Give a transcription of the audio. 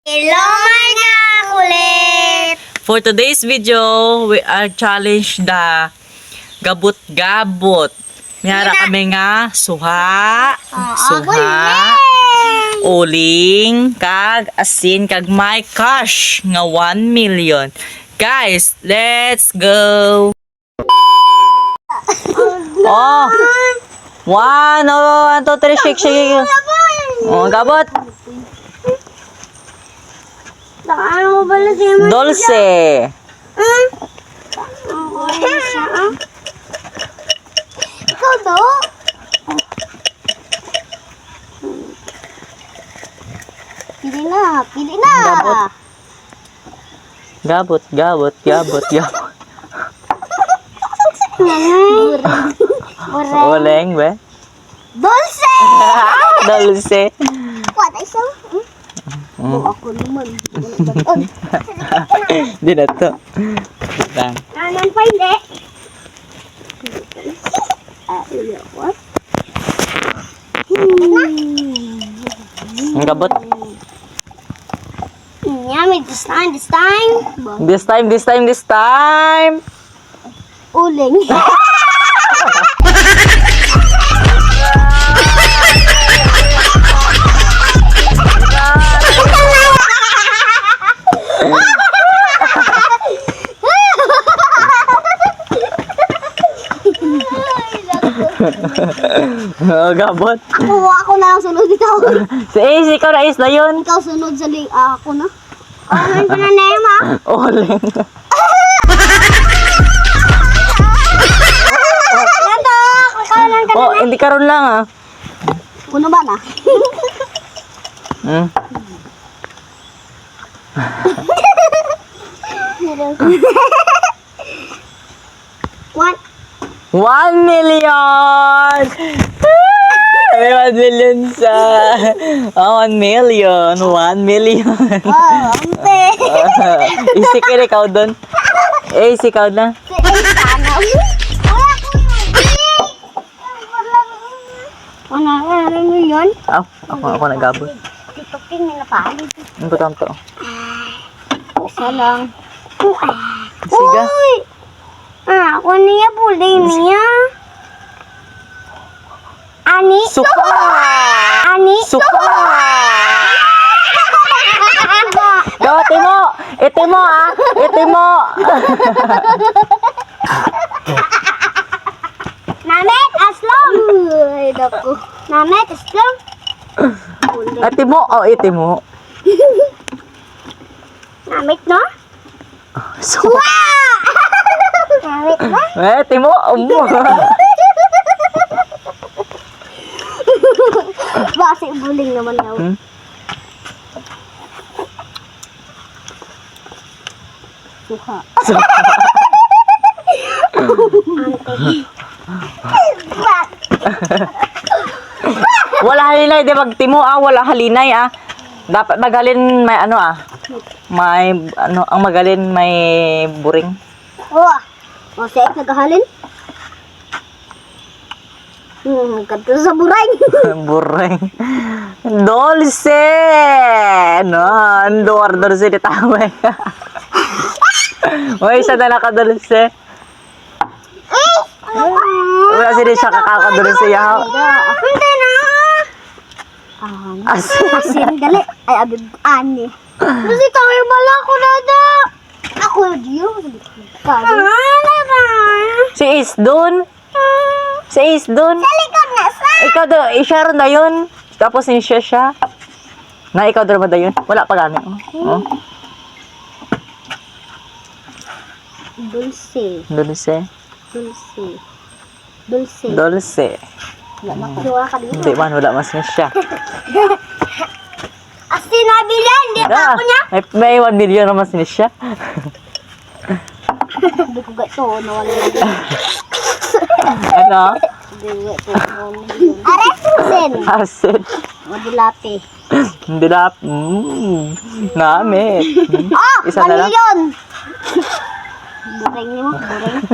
Hello mga kulit! For today's video, we are challenged the gabot-gabot. Mayara kami nga suha, uling, kag asin, kag my cash nga 1 million. Guys, let's go! Oh! 1, 2, 3, shake, shake. Oh, gabot. Ano ba na siya? Dulce. Ikaw daw? Pili na, pili na! Gabot, gabot, gabot, gabot. Uleng, be? Dulce! Dulce. What I saw? Ako naman. Di na to. Lang. Nanan pa hindi. What? Ang gabot. Yummy, this time. This time. Uling. Oh, gabot. Ako na lang sunod ikaw. Si Ace, ikaw na Ace na yun. Ikaw sunod sa ako na. Ano pa na Nema? Uleng. Ito, kakalan ka na. Oh, hindi karon lang ah. Kuno ba na? Hmm. What? 1 million! May 1 million sa... Oh, 1 million. 1 million. Oh, ante. Isik ka ikaw doon. Eh, isik ikaw na. Ano yun? Ako nagabot. Titukin na napali. Ano ba ito? Isa lang. Siga. Uy! Ako niya pulay niya. Ani? Suka! Ani? Suka! Yo, Timo! Itimo ah! Itimo! Namet, aslong! Ay, naku. Namet, aslong! Itimo! Oh, itimo. Namet, no? Suka! Namet, no? Eh, Timo! Basi buling naman daw. Hmm? Suka. Wala halinay, di magtimo ah, wala halinay ah. Dapat magalin may ano ah. May ano, ang magalin may buring. Oh, masayat nagahalin. Kanto sa buray. Buring. Dulce! No, order si ditaway. Uy, isa na nakadulce. Wala sila siya kakakadulce yaw. Hindi na. Asin. Asin, dali. Ay, abib, ani. Kasi tayo bala ko na da. Ako, diyo. Si Is dun. Si Is dun. Sa likod na sa. Ikaw do, i-share na yun. Tapos siya. Na ikaw doon ba da yun? Wala pa gani. Oh. Dulce. Dulce. Dulce. Dulce. Dulce. Duwa ka dito. Hindi man, wala mas na siya. Asin na bilan. Di pa ako niya. May 1 million na mas na siya. Hindi ko gato. Nawala na. Ano? Aresin. Asin. Madulapi. Hindi na. Namit. Isa na lang. Yun. Bureng niyo mo. Bureng.